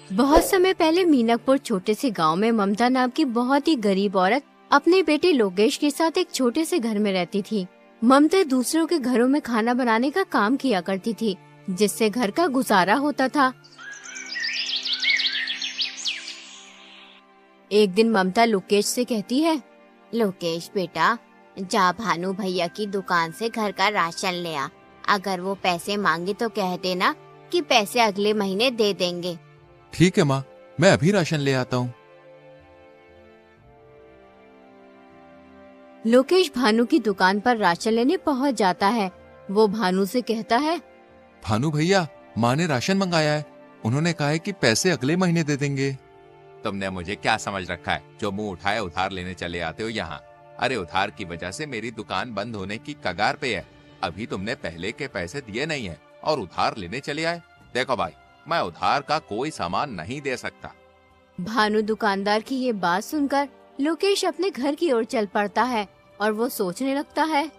बहुत समय पहले मीनापुर छोटे से गांव में ममता नाम की बहुत ही गरीब औरत अपने बेटे लोकेश के साथ एक छोटे से घर में रहती थी। ममता दूसरों के घरों में खाना बनाने का काम किया करती थी, जिससे घर का गुजारा होता था। एक दिन ममता लोकेश से कहती है, लोकेश बेटा, जा भानु भैया की दुकान से घर का राशन ले आ। अगर वो पैसे मांगे तो कह देना कि पैसे अगले महीने दे देंगे। ठीक है माँ, मैं अभी राशन ले आता हूँ। लोकेश भानु की दुकान पर राशन लेने पहुँच जाता है। वो भानु से कहता है, भानु भैया, माँ ने राशन मंगाया है। उन्होंने कहा है कि पैसे अगले महीने दे देंगे। तुमने मुझे क्या समझ रखा है, जो मुंह उठाए उधार लेने चले आते हो यहाँ। अरे उधार की वजह से मेरी दुकान बंद होने की कगार पे है। अभी तुमने पहले के पैसे दिए नहीं है और उधार लेने चले आए। देखो भाई, मैं उधार का कोई सामान नहीं दे सकता। भानु दुकानदार की ये बात सुनकर लोकेश अपने घर की ओर चल पड़ता है और वो सोचने लगता है,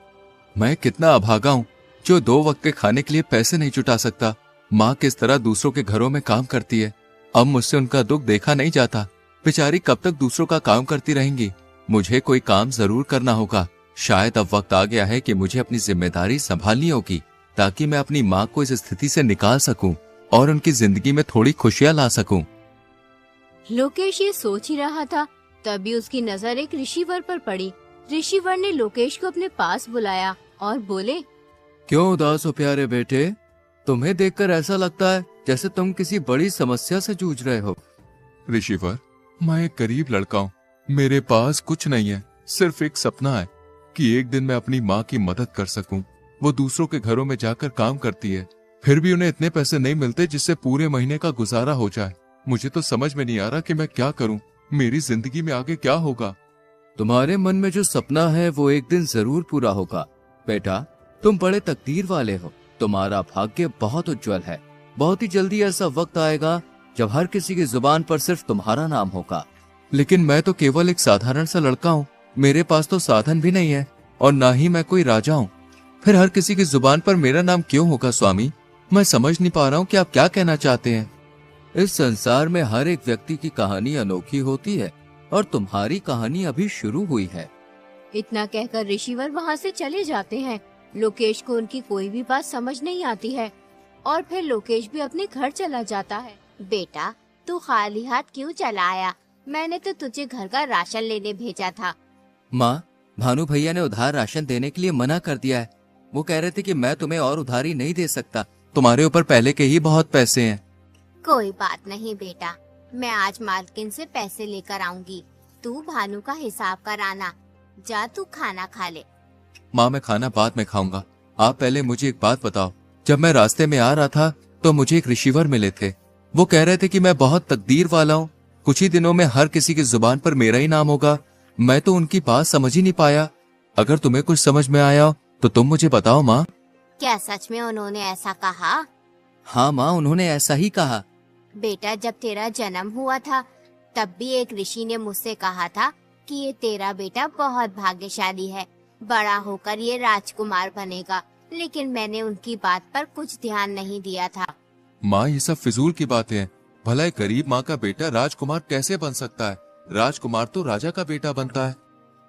मैं कितना अभागा हूँ जो 2 वक्त के खाने के लिए पैसे नहीं जुटा सकता। माँ किस तरह दूसरों के घरों में काम करती है। अब मुझसे उनका दुख देखा नहीं जाता। बेचारी कब तक दूसरों का काम करती रहेंगी। मुझे कोई काम जरूर करना होगा। शायद अब वक्त आ गया है कि मुझे अपनी जिम्मेदारी संभालनी होगी, ताकि मैं अपनी माँ को इस स्थिति से निकाल सकूं और उनकी जिंदगी में थोड़ी खुशियां ला सकूं। लोकेश ये सोच ही रहा था, तभी उसकी नजर एक ऋषिवर पर पड़ी। ऋषिवर ने लोकेश को अपने पास बुलाया और बोले, क्यों उदास हो प्यारे बेटे? तुम्हें देखकर ऐसा लगता है जैसे तुम किसी बड़ी समस्या से जूझ रहे हो। ऋषिवर, मैं एक गरीब लड़का हूँ। मेरे पास कुछ नहीं है, सिर्फ एक सपना है कि एक दिन मैं अपनी माँ की मदद कर सकूं। वो दूसरों के घरों में जाकर काम करती है, फिर भी उन्हें इतने पैसे नहीं मिलते जिससे पूरे महीने का गुजारा हो जाए। मुझे तो समझ में नहीं आ रहा कि मैं क्या करूं। मेरी जिंदगी में आगे क्या होगा। तुम्हारे मन में जो सपना है वो एक दिन जरूर पूरा होगा बेटा। तुम बड़े तकदीर वाले हो। तुम्हारा भाग्य बहुत उज्जवल है। बहुत ही जल्दी ऐसा वक्त आएगा जब हर किसी की जुबान पर सिर्फ तुम्हारा नाम होगा। लेकिन मैं तो केवल एक साधारण सा लड़का हूँ। मेरे पास तो साधन भी नहीं है और ना ही मैं कोई राजा हूँ। फिर हर किसी की जुबान पर मेरा नाम क्यों होगा स्वामी? मैं समझ नहीं पा रहा हूँ कि आप क्या कहना चाहते हैं। इस संसार में हर एक व्यक्ति की कहानी अनोखी होती है और तुम्हारी कहानी अभी शुरू हुई है। इतना कहकर ऋषिवर वहाँ से चले जाते हैं। लोकेश को उनकी कोई भी बात समझ नहीं आती है और फिर लोकेश भी अपने घर चला जाता है। बेटा, तू खाली हाथ क्यों चला आया? मैंने तो तुझे घर का राशन लेने भेजा था। माँ, भानु भैया ने उधार राशन देने के लिए मना कर दिया है। वो कह रहे थे कि मैं तुम्हें और उधारी नहीं दे सकता। तुम्हारे ऊपर पहले के ही बहुत पैसे हैं। कोई बात नहीं बेटा, मैं आज मालकिन से पैसे लेकर आऊंगी। तू भानु का हिसाब कराना। जा तू खाना खा ले। माँ, मैं खाना बाद में खाऊंगा। आप पहले मुझे एक बात बताओ। जब मैं रास्ते में आ रहा था तो मुझे एक ऋषिवर मिले थे। वो कह रहे थे कि मैं बहुत तकदीर वाला हूँ। कुछ ही दिनों में हर किसी की जुबान पर मेरा ही नाम होगा। मैं तो उनकी बात समझ ही नहीं पाया। अगर तुम्हें कुछ समझ में आया तो तुम मुझे बताओ माँ। क्या सच में उन्होंने ऐसा कहा? हाँ माँ, उन्होंने ऐसा ही कहा। बेटा, जब तेरा जन्म हुआ था तब भी एक ऋषि ने मुझसे कहा था कि ये तेरा बेटा बहुत भाग्यशाली है, बड़ा होकर ये राजकुमार बनेगा। लेकिन मैंने उनकी बात पर कुछ ध्यान नहीं दिया था। माँ, ये सब फिजूल की बातें हैं। भला एक गरीब माँ का बेटा राजकुमार कैसे बन सकता है? राजकुमार तो राजा का बेटा बनता है।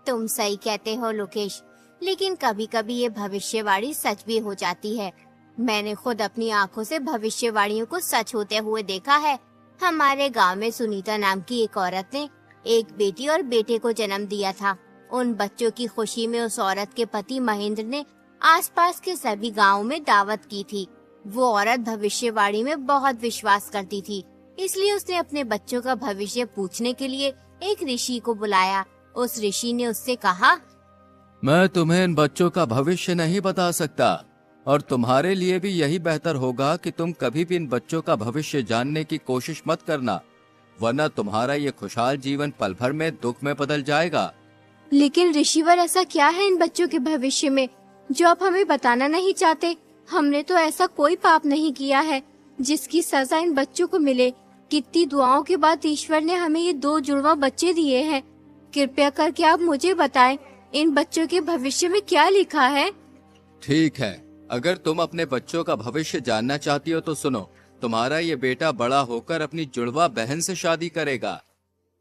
तुम सही कहते हो लोकेश, लेकिन कभी कभी ये भविष्यवाणी सच भी हो जाती है। मैंने खुद अपनी आंखों से भविष्यवाणियों को सच होते हुए देखा है। हमारे गांव में सुनीता नाम की एक औरत ने एक बेटी और बेटे को जन्म दिया था। उन बच्चों की खुशी में उस औरत के पति महेंद्र ने आसपास के सभी गांवों में दावत की थी। वो औरत भविष्यवाणी में बहुत विश्वास करती थी, इसलिए उसने अपने बच्चों का भविष्य पूछने के लिए एक ऋषि को बुलाया। उस ऋषि ने उससे कहा, मैं तुम्हें इन बच्चों का भविष्य नहीं बता सकता और तुम्हारे लिए भी यही बेहतर होगा कि तुम कभी भी इन बच्चों का भविष्य जानने की कोशिश मत करना, वरना तुम्हारा ये खुशहाल जीवन पल भर में दुख में बदल जाएगा। लेकिन ऋषिवर, ऐसा क्या है इन बच्चों के भविष्य में जो आप हमें बताना नहीं चाहते? हमने तो ऐसा कोई पाप नहीं किया है जिसकी सजा इन बच्चों को मिले। कितनी दुआओं के बाद ईश्वर ने हमें ये 2 जुड़वा बच्चे दिए हैं। कृपया करके आप मुझे बताएं, इन बच्चों के भविष्य में क्या लिखा है? ठीक है, अगर तुम अपने बच्चों का भविष्य जानना चाहती हो तो सुनो। तुम्हारा ये बेटा बड़ा होकर अपनी जुड़वा बहन से शादी करेगा।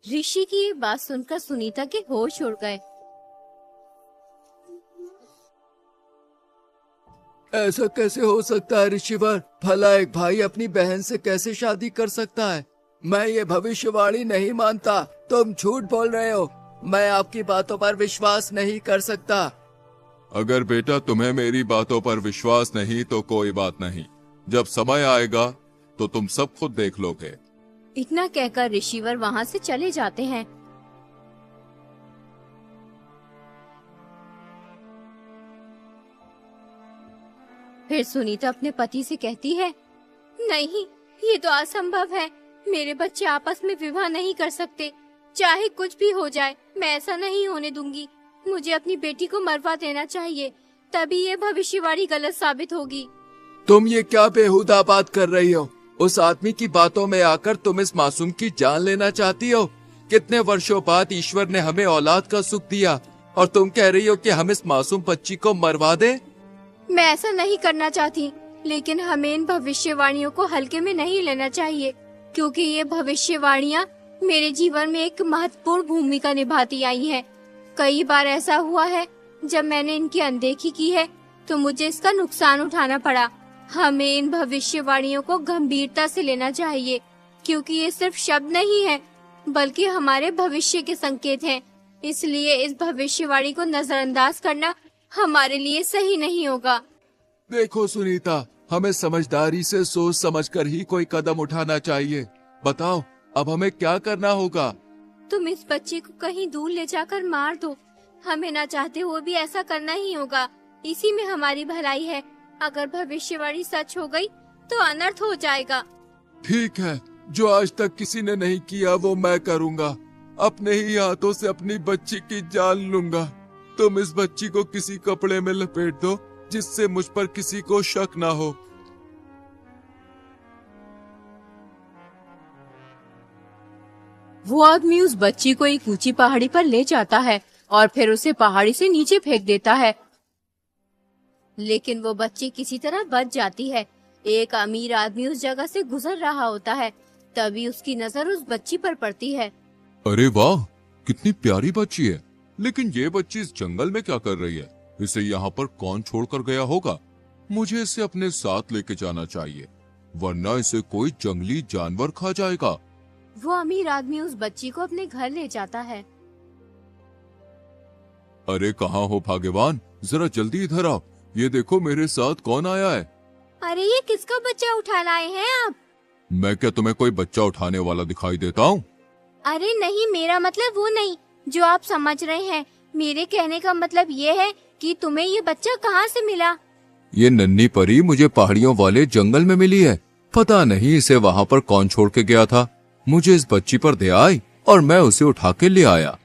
ऋषि की ये बात सुनकर सुनीता के होश उड़ गए। ऐसा कैसे हो सकता है ऋषिवर? भला एक भाई अपनी बहन से कैसे शादी कर सकता है? मैं ये भविष्यवाणी नहीं मानता। तुम झूठ बोल रहे हो। मैं आपकी बातों पर विश्वास नहीं कर सकता। अगर बेटा तुम्हें मेरी बातों पर विश्वास नहीं तो कोई बात नहीं, जब समय आएगा तो तुम सब खुद देख लोगे। इतना कहकर ऋषिवर वहाँ से चले जाते हैं। फिर सुनीता अपने पति से कहती है, नहीं, ये तो असंभव है। मेरे बच्चे आपस में विवाह नहीं कर सकते। चाहे कुछ भी हो जाए, मैं ऐसा नहीं होने दूंगी। मुझे अपनी बेटी को मरवा देना चाहिए, तभी ये भविष्यवाणी गलत साबित होगी। तुम ये क्या बेहुदा बात कर रही हो? उस आदमी की बातों में आकर तुम इस मासूम की जान लेना चाहती हो? कितने वर्षों बाद ईश्वर ने हमें औलाद का सुख दिया और तुम कह रही हो कि हम इस मासूम बच्ची को मरवा दें? मैं ऐसा नहीं करना चाहती, लेकिन हमें इन भविष्यवाणियों को हल्के में नहीं लेना चाहिए, क्योंकि ये भविष्यवाणियाँ मेरे जीवन में एक महत्वपूर्ण भूमिका निभाती आई हैं। कई बार ऐसा हुआ है, जब मैंने इनकी अनदेखी की है तो मुझे इसका नुकसान उठाना पड़ा। हमें इन भविष्यवाणियों को गंभीरता से लेना चाहिए, क्योंकि ये सिर्फ शब्द नहीं है, बल्कि हमारे भविष्य के संकेत हैं। इसलिए इस भविष्यवाणी को नजरअंदाज करना हमारे लिए सही नहीं होगा। देखो सुनीता, हमें समझदारी से सोच समझकर ही कोई कदम उठाना चाहिए। बताओ, अब हमें क्या करना होगा? तुम इस बच्चे को कहीं दूर ले जाकर मार दो। हमें ना चाहते हुए भी ऐसा करना ही होगा। इसी में हमारी भलाई है। अगर भविष्यवाणी सच हो गई तो अनर्थ हो जाएगा। ठीक है, जो आज तक किसी ने नहीं किया वो मैं करूँगा। अपने ही हाथों से अपनी बच्ची की जान लूंगा। तुम इस बच्ची को किसी कपड़े में लपेट दो, जिससे मुझ पर किसी को शक ना हो। वो आदमी उस बच्ची को एक ऊंची पहाड़ी पर ले जाता है और फिर उसे पहाड़ी से नीचे फेंक देता है, लेकिन वो बच्ची किसी तरह बच जाती है। एक अमीर आदमी उस जगह से गुजर रहा होता है, तभी उसकी नजर उस बच्ची पर पड़ती है। अरे वाह, कितनी प्यारी बच्ची है। लेकिन ये बच्ची इस जंगल में क्या कर रही है? इसे यहाँ पर कौन छोड़कर गया होगा? मुझे इसे अपने साथ लेके जाना चाहिए, वरना इसे कोई जंगली जानवर खा जाएगा। वो अमीर आदमी उस बच्ची को अपने घर ले जाता है। अरे कहाँ हो भाग्यवान, जरा जल्दी इधर आओ। ये देखो मेरे साथ कौन आया है। अरे ये किसका बच्चा उठा लाए हैं आप? मैं क्या तुम्हें कोई बच्चा उठाने वाला दिखाई देता हूँ? अरे नहीं, मेरा मतलब वो नहीं जो आप समझ रहे हैं। मेरे कहने का मतलब ये है कि तुम्हें ये बच्चा कहाँ से मिला? ये नन्ही परी मुझे पहाड़ियों वाले जंगल में मिली है। पता नहीं इसे वहाँ पर कौन छोड़ के गया था। मुझे इस बच्ची पर दया आई और मैं उसे उठा के ले आया।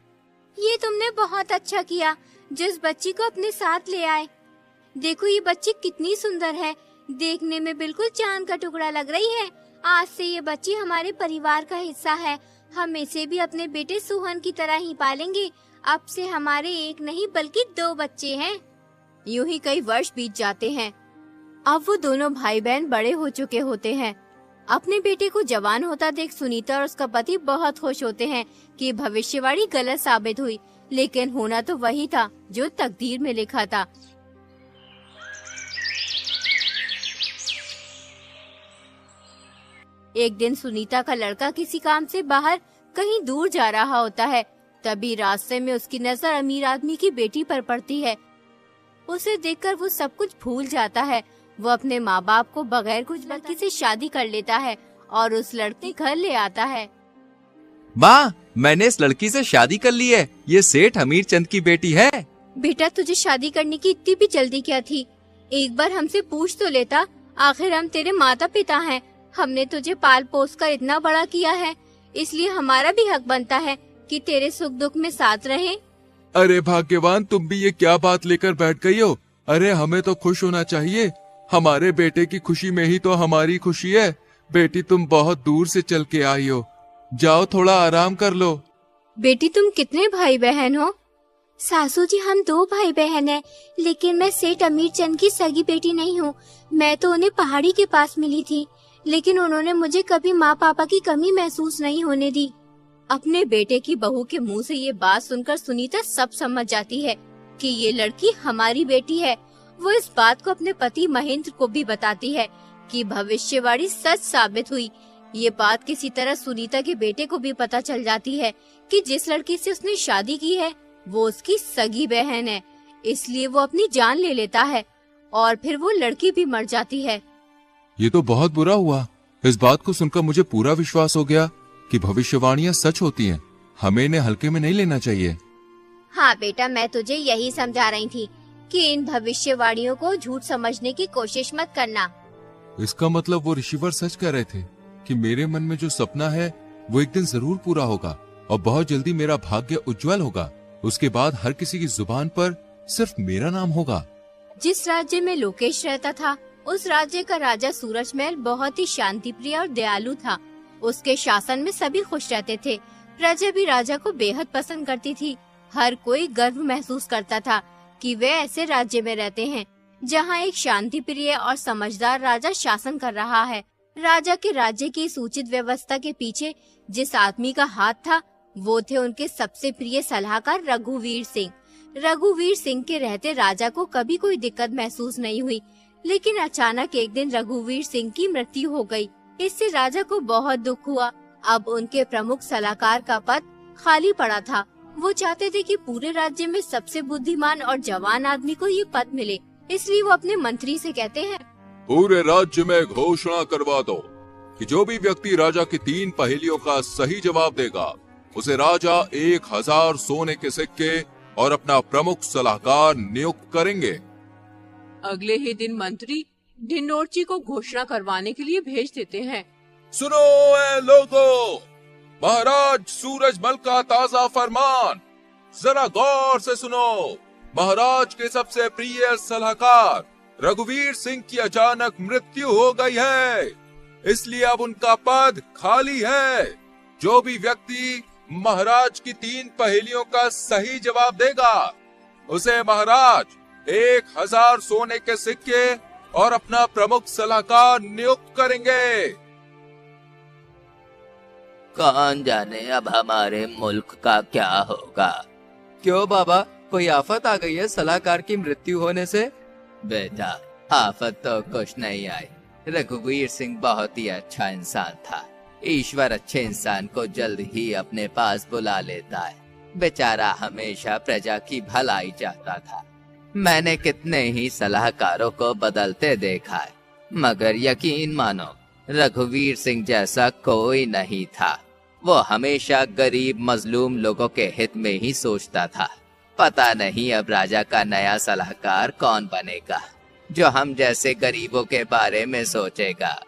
ये तुमने बहुत अच्छा किया, जिस बच्ची को अपने साथ ले आए। देखो ये बच्ची कितनी सुंदर है, देखने में बिल्कुल चांद का टुकड़ा लग रही है। आज से ये बच्ची हमारे परिवार का हिस्सा है। हम इसे भी अपने बेटे सुहन की तरह ही पालेंगे। अब से हमारे एक नहीं बल्कि 2 बच्चे हैं। यूं ही कई वर्ष बीत जाते हैं। अब वो दोनों भाई बहन बड़े हो चुके होते हैं। अपने बेटे को जवान होता देख सुनीता और उसका पति बहुत खुश होते हैं कि भविष्यवाणी गलत साबित हुई, लेकिन होना तो वही था जो तकदीर में लिखा था। एक दिन सुनीता का लड़का किसी काम से बाहर कहीं दूर जा रहा होता है। तभी रास्ते में उसकी नजर अमीर आदमी की बेटी पर पड़ती है। उसे देखकर वो सब कुछ भूल जाता है। वो अपने माँ बाप को बगैर कुछ लड़की से शादी कर लेता है और उस लड़की घर ले आता है। माँ, मैंने इस लड़की से शादी कर ली है। ये सेठ हमीर चंद की बेटी है। बेटा, तुझे शादी करने की इतनी भी जल्दी क्या थी? एक बार हमसे पूछ तो लेता। आखिर हम तेरे माता पिता हैं। हमने तुझे पाल पोस कर इतना बड़ा किया है, इसलिए हमारा भी हक बनता है कि तेरे सुख दुख में साथ रहें। अरे भाग्यवान, तुम भी ये क्या बात लेकर बैठ गई हो? अरे हमें तो खुश होना चाहिए। हमारे बेटे की खुशी में ही तो हमारी खुशी है। बेटी, तुम बहुत दूर से चल के आई हो, जाओ थोड़ा आराम कर लो। बेटी, तुम कितने भाई बहन हो? सासू जी, हम 2 भाई बहन हैं, लेकिन मैं सेठ अमीर चंद की सगी बेटी नहीं हूँ। मैं तो उन्हें पहाड़ी के पास मिली थी। लेकिन उन्होंने मुझे कभी माँ पापा की कमी महसूस नहीं होने दी। अपने बेटे की बहू के मुंह से ये बात सुनकर सुनीता सब समझ जाती है कि ये लड़की हमारी बेटी है। वो इस बात को अपने पति महेंद्र को भी बताती है कि भविष्यवाणी सच साबित हुई। ये बात किसी तरह सुनीता के बेटे को भी पता चल जाती है कि जिस लड़की से उसने शादी की है वो उसकी सगी बहन है, इसलिए वो अपनी जान ले लेता है और फिर वो लड़की भी मर जाती है। ये तो बहुत बुरा हुआ। इस बात को सुनकर मुझे पूरा विश्वास हो गया कि भविष्यवाणियां सच होती हैं। हमें इन्हें हल्के में नहीं लेना चाहिए। हाँ बेटा, मैं तुझे यही समझा रही थी कि इन भविष्यवाणियों को झूठ समझने की कोशिश मत करना। इसका मतलब वो ऋषिवर सच कह रहे थे कि मेरे मन में जो सपना है वो एक दिन जरूर पूरा होगा और बहुत जल्दी मेरा भाग्य उज्जवल होगा। उसके बाद हर किसी की जुबान पर सिर्फ मेरा नाम होगा। जिस राज्य में लोकेश रहता था उस राज्य का राजा सूरजमहल बहुत ही शांतिप्रिय और दयालु था। उसके शासन में सभी खुश रहते थे। प्रजा भी राजा को बेहद पसंद करती थी। हर कोई गर्व महसूस करता था कि वे ऐसे राज्य में रहते हैं जहां एक शांतिप्रिय और समझदार राजा शासन कर रहा है। राजा के राज्य की इस उचित व्यवस्था के पीछे जिस आदमी का हाथ था वो थे उनके सबसे प्रिय सलाहकार रघुवीर सिंह। रघुवीर सिंह के रहते राजा को कभी कोई दिक्कत महसूस नहीं हुई, लेकिन अचानक एक दिन रघुवीर सिंह की मृत्यु हो गई। इससे राजा को बहुत दुख हुआ। अब उनके प्रमुख सलाहकार का पद खाली पड़ा था। वो चाहते थे कि पूरे राज्य में सबसे बुद्धिमान और जवान आदमी को ये पद मिले, इसलिए वो अपने मंत्री से कहते हैं, पूरे राज्य में घोषणा करवा दो कि जो भी व्यक्ति राजा की 3 पहेलियों का सही जवाब देगा उसे राजा 1000 सोने के सिक्के और अपना प्रमुख सलाहकार नियुक्त करेंगे। अगले ही दिन मंत्री ढिंडोरची को घोषणा करवाने के लिए भेज देते हैं। सुनो ए लोगों, महाराज सूरजमल का ताजा फरमान जरा गौर से सुनो। महाराज के सबसे प्रिय सलाहकार रघुवीर सिंह की अचानक मृत्यु हो गई है, इसलिए अब उनका पद खाली है। जो भी व्यक्ति महाराज की 3 पहेलियों का सही जवाब देगा उसे महाराज 1000 सोने के सिक्के और अपना प्रमुख सलाहकार नियुक्त करेंगे। कौन जाने अब हमारे मुल्क का क्या होगा। क्यों बाबा, कोई आफत आ गई है सलाहकार की मृत्यु होने से? बेटा, आफत तो कुछ नहीं आई। रघुवीर सिंह बहुत ही अच्छा इंसान था। ईश्वर अच्छे इंसान को जल्द ही अपने पास बुला लेता है। बेचारा हमेशा प्रजा की भलाई चाहता था। मैंने कितने ही सलाहकारों को बदलते देखा है, मगर यकीन मानो रघुवीर सिंह जैसा कोई नहीं था। वो हमेशा गरीब मजलूम लोगों के हित में ही सोचता था। पता नहीं अब राजा का नया सलाहकार कौन बनेगा जो हम जैसे गरीबों के बारे में सोचेगा।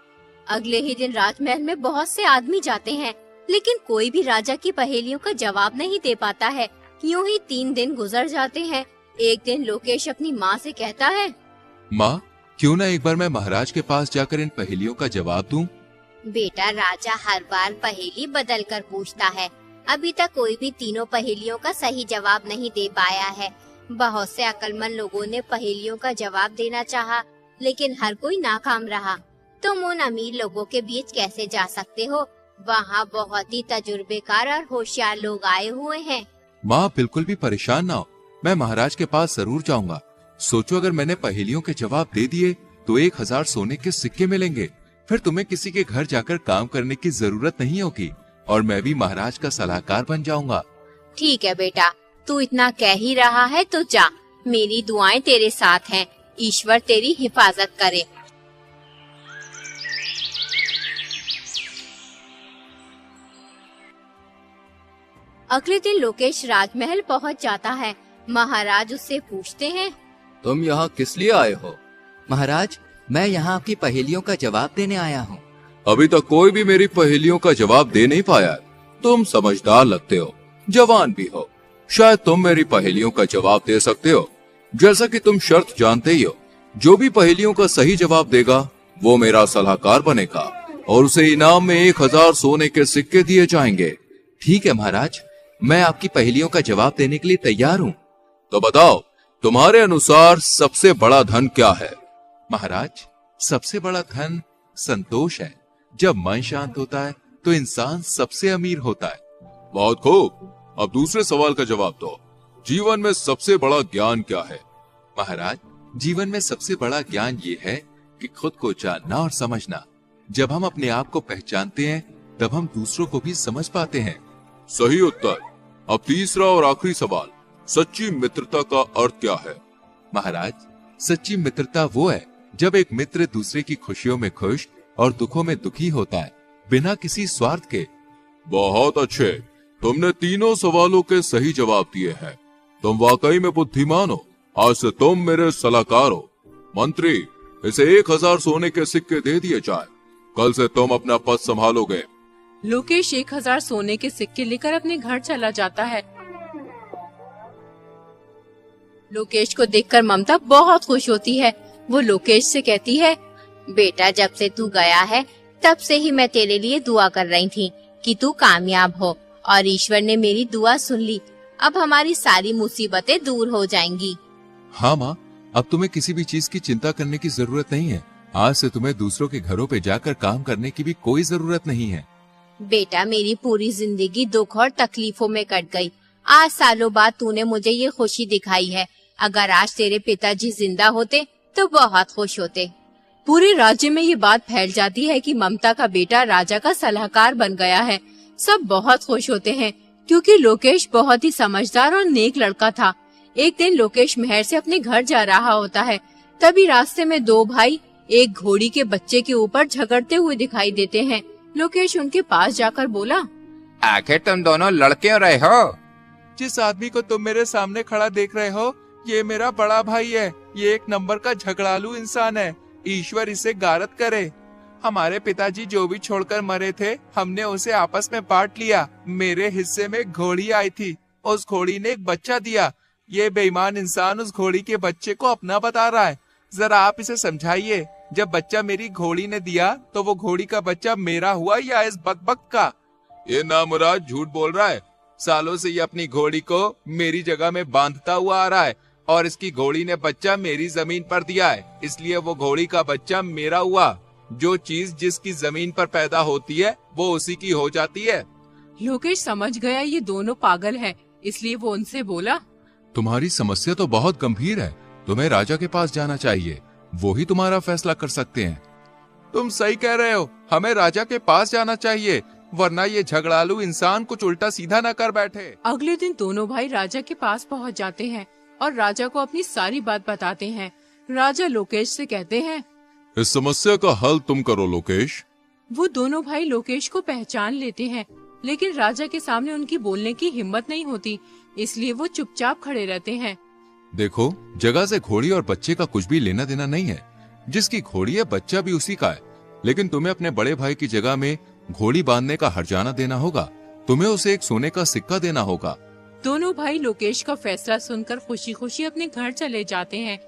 अगले ही दिन राजमहल में बहुत से आदमी जाते हैं, लेकिन कोई भी राजा की पहेलियों का जवाब नहीं दे पाता है। यूं ही 3 दिन गुजर जाते हैं। एक दिन लोकेश अपनी माँ से कहता है, माँ, क्यों ना एक बार मैं महाराज के पास जाकर इन पहेलियों का जवाब दूं? बेटा, राजा हर बार पहेली बदल कर पूछता है। अभी तक कोई भी तीनों पहेलियों का सही जवाब नहीं दे पाया है। बहुत से अक्लमंद लोगों ने पहेलियों का जवाब देना चाहा, लेकिन हर कोई नाकाम रहा। तुम उन अमीर लोगों के बीच कैसे जा सकते हो? वहाँ बहुत ही तजुर्बेकार और होशियार लोग आए हुए हैं। माँ, बिल्कुल भी परेशान ना हो, मैं महाराज के पास जरूर जाऊंगा। सोचो, अगर मैंने पहेलियों के जवाब दे दिए तो 1000 सोने के सिक्के मिलेंगे। फिर तुम्हें किसी के घर जाकर काम करने की जरूरत नहीं होगी और मैं भी महाराज का सलाहकार बन जाऊंगा। ठीक है बेटा, तू इतना कह ही रहा है तो जा। मेरी दुआएं तेरे साथ हैं। ईश्वर तेरी हिफाजत करे। अगले दिन लोकेश राजमहल पहुंच जाता है। महाराज उससे पूछते हैं, तुम यहाँ किस लिए आए हो? महाराज, मैं यहाँ आपकी पहेलियों का जवाब देने आया हूँ। अभी तक कोई भी मेरी पहेलियों का जवाब दे नहीं पाया। तुम समझदार लगते हो, जवान भी हो, शायद तुम मेरी पहेलियों का जवाब दे सकते हो। जैसा कि तुम शर्त जानते ही हो, जो भी पहेलियों का सही जवाब देगा वो मेरा सलाहकार बनेगा और उसे इनाम में 1000 सोने के सिक्के दिए जाएंगे। ठीक है महाराज, मैं आपकी पहेलियों का जवाब देने के लिए तैयार हूँ। तो बताओ, तुम्हारे अनुसार सबसे बड़ा धन क्या है? महाराज, सबसे बड़ा धन संतोष है। जब मन शांत होता है तो इंसान सबसे अमीर होता है। बहुत खूब, अब दूसरे सवाल का जवाब दो। जीवन में सबसे बड़ा ज्ञान क्या है? महाराज, जीवन में सबसे बड़ा ज्ञान ये है कि खुद को जानना और समझना। जब हम अपने आप को पहचानते हैं तब हम दूसरों को भी समझ पाते हैं। सही उत्तर। अब तीसरा और आखिरी सवाल, सच्ची मित्रता का अर्थ क्या है? महाराज, सच्ची मित्रता वो है जब एक मित्र दूसरे की खुशियों में खुश और दुखों में दुखी होता है, बिना किसी स्वार्थ के। बहुत अच्छे, तुमने तीनों सवालों के सही जवाब दिए हैं। तुम वाकई में बुद्धिमान हो। आज से तुम मेरे सलाहकार हो। मंत्री, इसे 1000 सोने के सिक्के दे दिए जाए। कल से तुम अपना पद संभालोगे। लोकेश 1000 सोने के सिक्के लेकर अपने घर चला जाता है। लोकेश को देखकर ममता बहुत खुश होती है। वो लोकेश से कहती है, बेटा, जब से तू गया है तब से ही मैं तेरे लिए दुआ कर रही थी कि तू कामयाब हो, और ईश्वर ने मेरी दुआ सुन ली। अब हमारी सारी मुसीबतें दूर हो जाएंगी। हाँ माँ, अब तुम्हें किसी भी चीज की चिंता करने की जरूरत नहीं है। आज से तुम्हें दूसरों के घरों पे जाकर काम करने की भी कोई जरूरत नहीं है। बेटा, मेरी पूरी जिंदगी दुख और तकलीफों में कट गई। आज सालों बाद तूने मुझे ये खुशी दिखाई है। अगर आज तेरे पिताजी जिंदा होते तो बहुत खुश होते। पूरे राज्य में ये बात फैल जाती है कि ममता का बेटा राजा का सलाहकार बन गया है। सब बहुत खुश होते हैं क्योंकि लोकेश बहुत ही समझदार और नेक लड़का था। एक दिन लोकेश महल से अपने घर जा रहा होता है। तभी रास्ते में दो भाई एक घोड़ी के बच्चे के ऊपर झगड़ते हुए दिखाई देते हैं। लोकेश उनके पास जाकर बोला, आखिर तुम दोनों लड़ क्यों रहे हो? जिस आदमी को तुम मेरे सामने खड़ा देख रहे हो, ये मेरा बड़ा भाई है। ये एक नंबर का झगड़ालू इंसान है। ईश्वर इसे गारत करे। हमारे पिताजी जो भी छोड़कर मरे थे, हमने उसे आपस में बांट लिया। मेरे हिस्से में घोड़ी आई थी, उस घोड़ी ने एक बच्चा दिया। ये बेईमान इंसान उस घोड़ी के बच्चे को अपना बता रहा है। जरा आप इसे समझाइए। जब बच्चा मेरी घोड़ी ने दिया तो वो घोड़ी का बच्चा मेरा हुआ या इस बकबक का? ये नामुराद झूठ बोल रहा है। सालों से ये अपनी घोड़ी को मेरी जगह में बांधता हुआ आ रहा है और इसकी घोड़ी ने बच्चा मेरी जमीन पर दिया है, इसलिए वो घोड़ी का बच्चा मेरा हुआ। जो चीज जिसकी जमीन पर पैदा होती है वो उसी की हो जाती है। लोकेश समझ गया ये दोनों पागल हैं, इसलिए वो उनसे बोला, तुम्हारी समस्या तो बहुत गंभीर है। तुम्हें राजा के पास जाना चाहिए, वो ही तुम्हारा फैसला कर सकते हैं। तुम सही कह रहे हो, हमें राजा के पास जाना चाहिए, वरना ये झगड़ालू इंसान कुछ उल्टा सीधा न कर बैठे। अगले दिन दोनों भाई राजा के पास पहुंच जाते हैं और राजा को अपनी सारी बात बताते हैं। राजा लोकेश से कहते हैं, इस समस्या का हल तुम करो लोकेश। वो दोनों भाई लोकेश को पहचान लेते हैं, लेकिन राजा के सामने उनकी बोलने की हिम्मत नहीं होती, इसलिए वो चुपचाप खड़े रहते हैं। देखो, जगह से घोड़ी और बच्चे का कुछ भी लेना देना नहीं है। जिसकी घोड़ी है बच्चा भी उसी का है, लेकिन तुम्हें अपने बड़े भाई की जगह में घोड़ी बांधने का हर्जाना देना होगा। तुम्हें उसे एक सोने का सिक्का देना होगा। दोनों भाई लोकेश का फैसला सुनकर खुशी खुशी अपने घर चले जाते हैं।